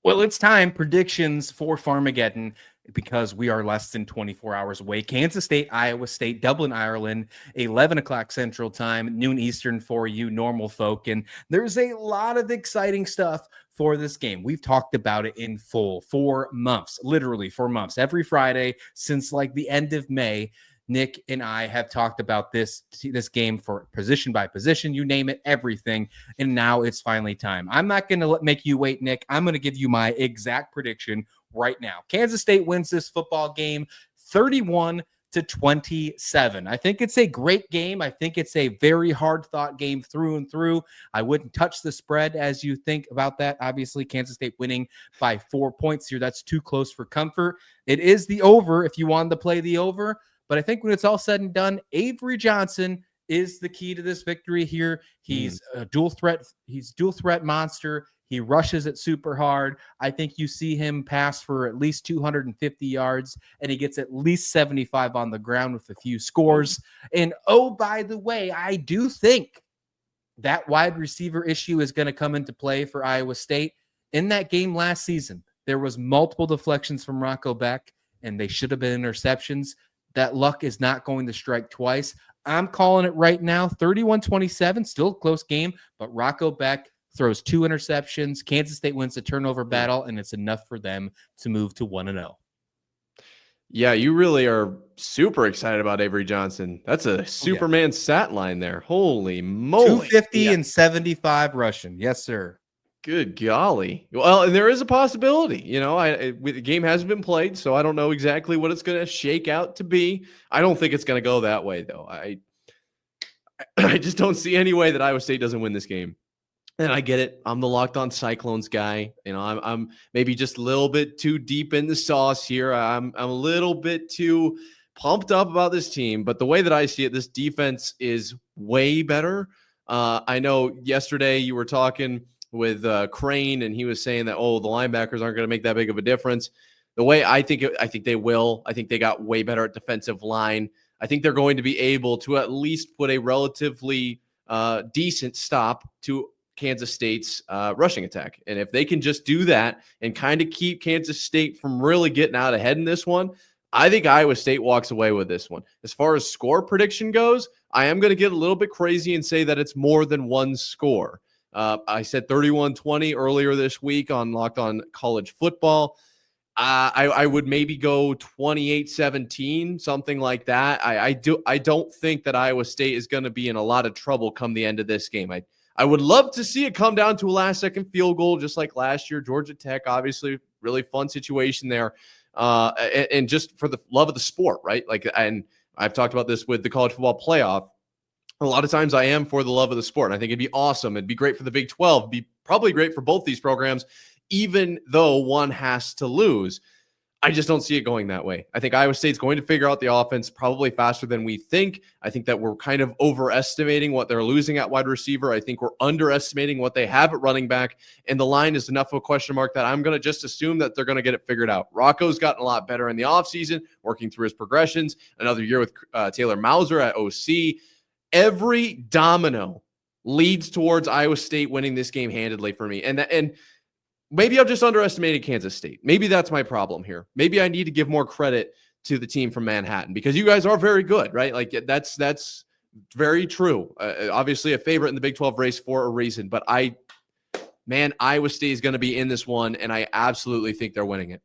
Well, it's time. Predictions for Farmageddon, because we are less than 24 hours away. Kansas State, Iowa State, Dublin, Ireland, 11 o'clock Central Time, noon Eastern for you normal folk. And there's a lot of exciting stuff for this game. We've talked about it in full for months, literally for months. Every Friday since like the end of May, Nick and I have talked about this game for position by position, you name it, everything. And now it's finally time. I'm not going to make you wait, Nick. I'm going to give you my exact prediction right now. Kansas State wins this football game 31-27. I think it's a great game. I think it's a very hard thought game through and through. I wouldn't touch the spread as you think about that. Obviously, Kansas State winning by 4 points here. That's too close for comfort. It is the over if you wanted to play the over. But I think when it's all said and done, Avery Johnson is the key to this victory here. He's a dual threat. He's dual threat monster. He rushes it super hard. I think you see him pass for at least 250 yards, and he gets at least 75 on the ground with a few scores. And oh, by the way, I do think that wide receiver issue is going to come into play for Iowa State. In that game last season, there was multiple deflections from Rocco Beck, and they should have been interceptions. That luck is not going to strike twice. I'm calling it right now, 31-27, still a close game, but Rocco Beck throws 2 interceptions. Kansas State wins the turnover battle, and it's enough for them to move to 1-0. Yeah, you really are super excited about Avery Johnson. That's a Superman stat line there. Holy moly. 250 and 75 rushing. Yes, sir. Good golly. Well, and there is a possibility, the game hasn't been played, so I don't know exactly what it's going to shake out to be. I don't think it's going to go that way, though. I just don't see any way that Iowa State doesn't win this game. And I get it. I'm the Locked On Cyclones guy. I'm maybe just a little bit too deep in the sauce here. I'm a little bit too pumped up about this team, but the way that I see it, this defense is way better. I know yesterday you were talking with Crane, and he was saying that, the linebackers aren't going to make that big of a difference. The way I think they will. I think they got way better at defensive line. I think they're going to be able to at least put a relatively decent stop to Kansas State's rushing attack. And if they can just do that and kind of keep Kansas State from really getting out ahead in this one, I think Iowa State walks away with this one. As far as score prediction goes, I am going to get a little bit crazy and say that it's more than one score. I said 31-20 earlier this week on Locked On College Football. I would maybe go 28-17, something like that. I don't think that Iowa State is going to be in a lot of trouble come the end of this game. I would love to see it come down to a last-second field goal, just like last year. Georgia Tech, obviously, really fun situation there, and just for the love of the sport, right? And I've talked about this with the college football playoff. A lot of times I am for the love of the sport. And I think it'd be awesome. It'd be great for the Big 12. It'd be probably great for both these programs, even though one has to lose. I just don't see it going that way. I think Iowa State's going to figure out the offense probably faster than we think. I think that we're kind of overestimating what they're losing at wide receiver. I think we're underestimating what they have at running back. And the line is enough of a question mark that I'm going to just assume that they're going to get it figured out. Rocco's gotten a lot better in the offseason, working through his progressions. Another year with Taylor Mauser at OC. Every domino leads towards Iowa State winning this game handedly for me. And maybe I've just underestimated Kansas State. Maybe that's my problem here. Maybe I need to give more credit to the team from Manhattan because you guys are very good, right? Like that's very true. Obviously a favorite in the Big 12 race for a reason, but Iowa State is going to be in this one, and I absolutely think they're winning it.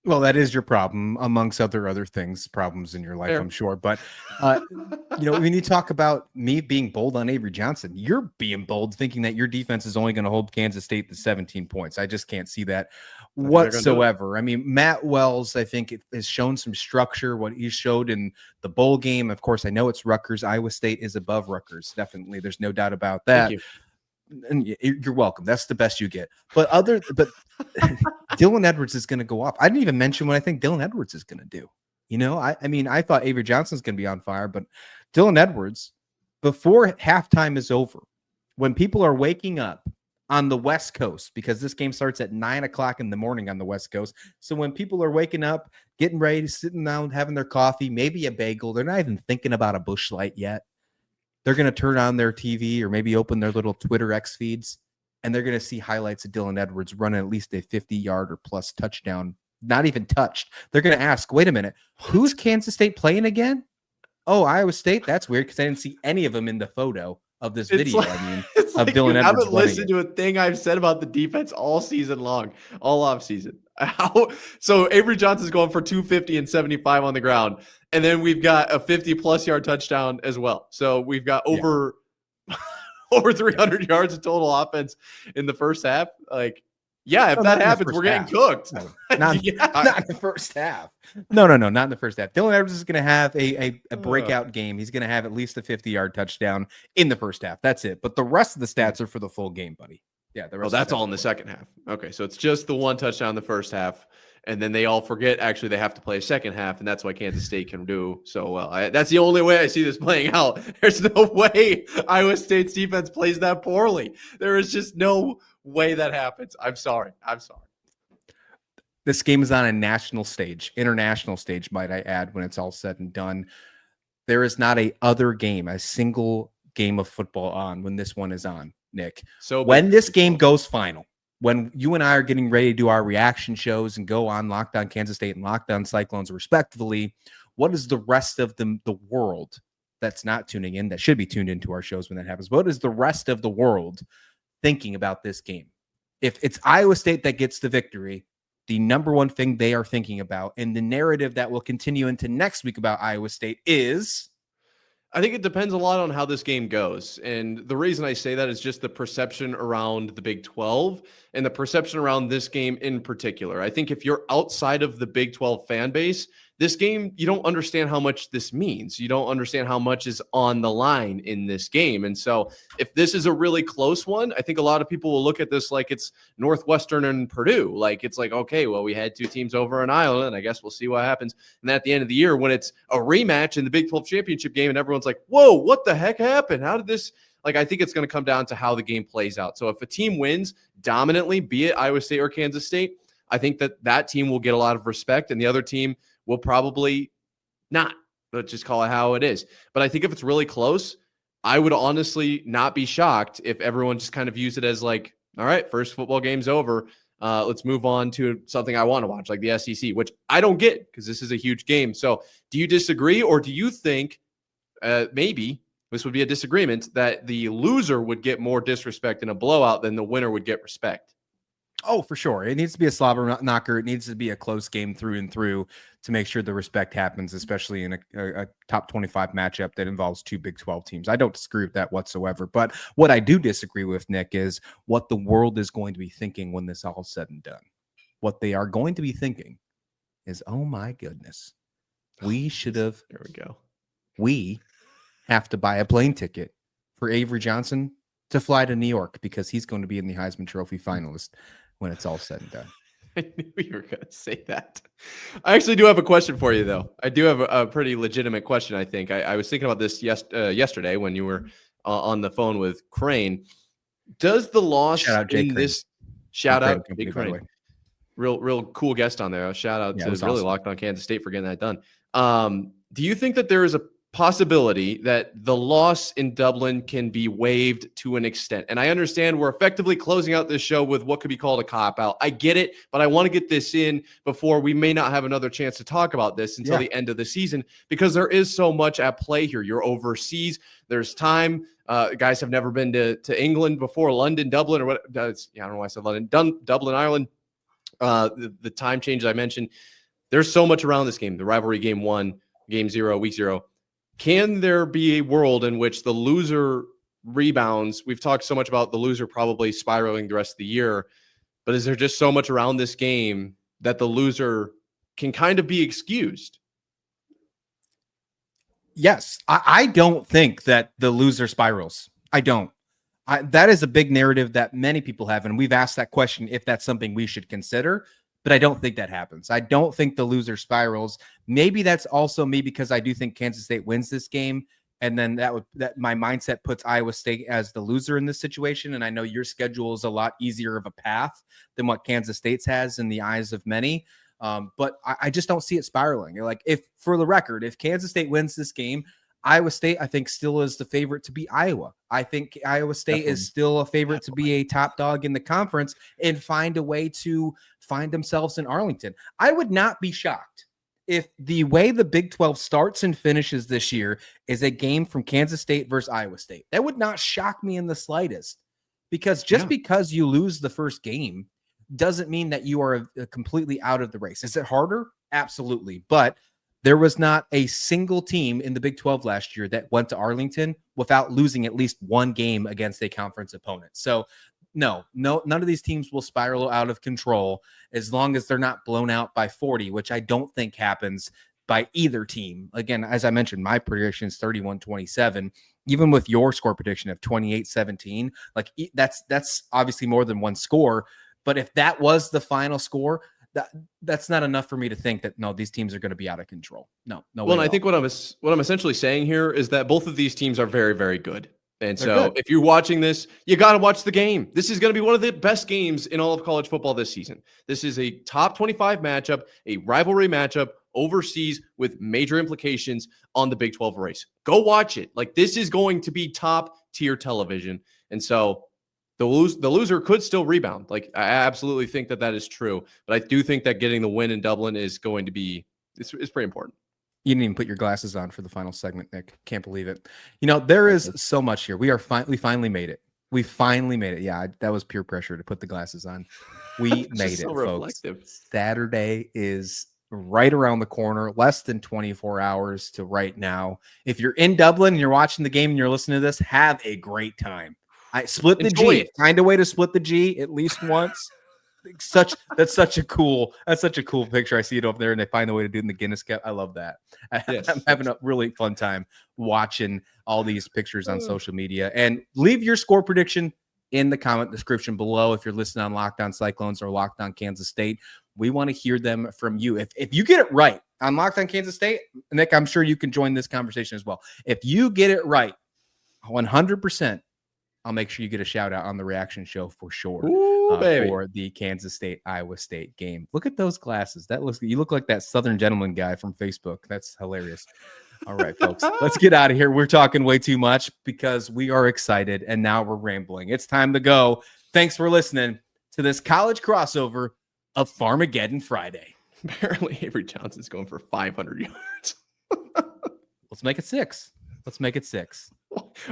Well, that is your problem, amongst other things, problems in your life, I'm sure. But, when you talk about me being bold on Avery Johnson, you're being bold thinking that your defense is only going to hold Kansas State to 17 points. I just can't see that whatsoever. I mean, Matt Wells, I think, has shown some structure, what he showed in the bowl game. Of course, I know it's Rutgers. Iowa State is above Rutgers. Definitely. There's no doubt about that. Thank you. And you're welcome. That's the best you get. But Dylan Edwards is going to go off. I didn't even mention what I think Dylan Edwards is going to do. I thought Avery Johnson's going to be on fire, but Dylan Edwards, before halftime is over, when people are waking up on the West Coast, because this game starts at 9 o'clock in the morning on the West Coast. So when people are waking up, getting ready, sitting down, having their coffee, maybe a bagel, they're not even thinking about a Busch Light yet. They're going to turn on their TV or maybe open their little Twitter X feeds, and they're going to see highlights of Dylan Edwards running at least a 50-yard or plus touchdown, not even touched. They're going to ask, wait a minute, who's Kansas State playing again? Oh, Iowa State? That's weird because I didn't see any of them in the photo of this video. Like, I mean, it's of like Dylan you Edwards haven't listened to a thing I've said about the defense all season long, all off season. So Avery Johnson's going for 250 and 75 on the ground. And then we've got a 50-plus yard touchdown as well. So we've got over 300 yards of total offense in the first half. Like, yeah, if that happens, we're getting cooked. No, not in the first half. No, not in the first half. Dylan Edwards is going to have a breakout game. He's going to have at least a 50-yard touchdown in the first half. That's it. But the rest of the stats are for the full game, buddy. Yeah, the rest. That's all in the second half. Okay, so it's just the one touchdown in the first half, and then they all forget actually they have to play a second half, and that's why Kansas State can do so well. That's the only way I see this playing out. There's no way Iowa State's defense plays that poorly. There is just no way that happens. I'm sorry. This game is on a national stage, international stage, might I add, when it's all said and done. There is not a single game of football on when this one is on, Nick. So when this game goes final, when you and I are getting ready to do our reaction shows and go on Locked On Kansas State and Locked On Cyclones respectively, what is the rest of the world that's not tuning in, that should be tuned into our shows when that happens? What is the rest of the world thinking about this game? If it's Iowa State that gets the victory, the number one thing they are thinking about, and the narrative that will continue into next week about Iowa State is... I think it depends a lot on how this game goes. And the reason I say that is just the perception around the Big 12 and the perception around this game in particular. I think if you're outside of the Big 12 fan base, this game, you don't understand how much this means. You don't understand how much is on the line in this game. And so if this is a really close one, I think a lot of people will look at this like it's Northwestern and Purdue. Like, it's like, okay, well, we had two teams over in Iowa, and I guess we'll see what happens. And at the end of the year, when it's a rematch in the Big 12 championship game and everyone's like, whoa, what the heck happened? How did this... Like, I think it's going to come down to how the game plays out. So if a team wins dominantly, be it Iowa State or Kansas State, I think that team will get a lot of respect, and the other team will probably not. Let's just call it how it is. But I think if it's really close, I would honestly not be shocked if everyone just kind of views it as like, all right, first football game's over. Let's move on to something I want to watch, like the SEC, which I don't get because this is a huge game. So do you disagree, or do you think maybe this would be a disagreement, that the loser would get more disrespect in a blowout than the winner would get respect? Oh, for sure. It needs to be a slobber knocker. It needs to be a close game through and through to make sure the respect happens, especially in a top 25 matchup that involves two Big 12 teams. I don't disagree with that whatsoever. But what I do disagree with, Nick, is what the world is going to be thinking when this all said and done. What they are going to be thinking is, oh my goodness, we should have. There we go. We have to buy a plane ticket for Avery Johnson to fly to New York because he's going to be in the Heisman Trophy finalist when it's all said and done. I knew you were going to say that. I actually do have a question for you, though. I do have a pretty legitimate question, I think. I was thinking about this yesterday when you were on the phone with Crane. Does the loss in this... Shout out, Big Crane. Real cool guest on there. Shout out to really awesome. Locked On Kansas State for getting that done. Do you think that there is a possibility that the loss in Dublin can be waived to an extent? And I understand we're effectively closing out this show with what could be called a cop-out. I get it, but I want to get this in before we may not have another chance to talk about this until the end of the season, because there is so much at play here. You're overseas. There's time. Guys have never been to England before, London, Dublin, or what? I don't know why I said London, Dublin, Ireland. The time changes I mentioned. There's so much around this game. The rivalry, game 1, game 0, week 0. Can there be a world in which the loser rebounds? We've talked so much about the loser probably spiraling the rest of the year, but is there just so much around this game that the loser can kind of be excused? Yes. I don't think that the loser spirals. I don't. That is a big narrative that many people have, and we've asked that question if that's something we should consider. But I don't think that happens. I don't think the loser spirals. Maybe that's also me because I do think Kansas State wins this game. And then that my mindset puts Iowa State as the loser in this situation. And I know your schedule is a lot easier of a path than what Kansas State's has in the eyes of many. But I just don't see it spiraling. Like, if, for the record, if Kansas State wins this game, Iowa State, I think, still is the favorite to beat Iowa. I think Iowa State Definitely. is still a favorite to be a top dog in the conference and find a way to find themselves in Arlington. I would not be shocked if the way the Big 12 starts and finishes this year is a game from Kansas State versus Iowa State. That would not shock me in the slightest, because just because you lose the first game doesn't mean that you are completely out of the race. Is it harder? Absolutely. But there was not a single team in the Big 12 last year that went to Arlington without losing at least one game against a conference opponent. So no, none of these teams will spiral out of control as long as they're not blown out by 40, which I don't think happens by either team. Again, as I mentioned, my prediction is 31-27. Even with your score prediction of 28-17, like that's obviously more than one score. But if that was the final score, that's not enough for me to think that no, these teams are going to be out of control. No. Well, and I think what I'm essentially saying here is that both of these teams are very, very good. And so if you're watching this, you got to watch the game. This is going to be one of the best games in all of college football this season. This is a top 25 matchup, a rivalry matchup overseas with major implications on the Big 12 race. Go watch it. Like, this is going to be top tier television. And so the loser could still rebound. Like, I absolutely think that is true. But I do think that getting the win in Dublin is going to be, it's pretty important. You didn't even put your glasses on for the final segment, Nick. Can't believe it. There is so much here. We finally made it. We finally made it. Yeah, that was pure pressure to put the glasses on. We made it, so folks. Reflective. Saturday is right around the corner, less than 24 hours to right now. If you're in Dublin and you're watching the game and you're listening to this, have a great time. I split the Enjoy G. it. Find a way to split the G at least once. That's such a cool picture. I see it over there, and they find a way to do it in the Guinness Cup. I love that. Yes. I'm having a really fun time watching all these pictures on social media. And leave your score prediction in the comment description below if you're listening on Locked On Cyclones or Locked On Kansas State. We want to hear them from you. If you get it right on Locked On Kansas State, Nick, I'm sure you can join this conversation as well. If you get it right 100%, I'll make sure you get a shout out on the reaction show for sure. For the Kansas State Iowa State game. Look at those glasses. You look like that Southern Gentleman guy from Facebook. That's hilarious. All right, folks, let's get out of here. We're talking way too much because we are excited and now we're rambling. It's time to go. Thanks for listening to this college crossover of Farmageddon Friday. Apparently, Avery Johnson's going for 500 yards. Let's make it 6.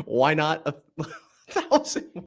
Why not 1,000?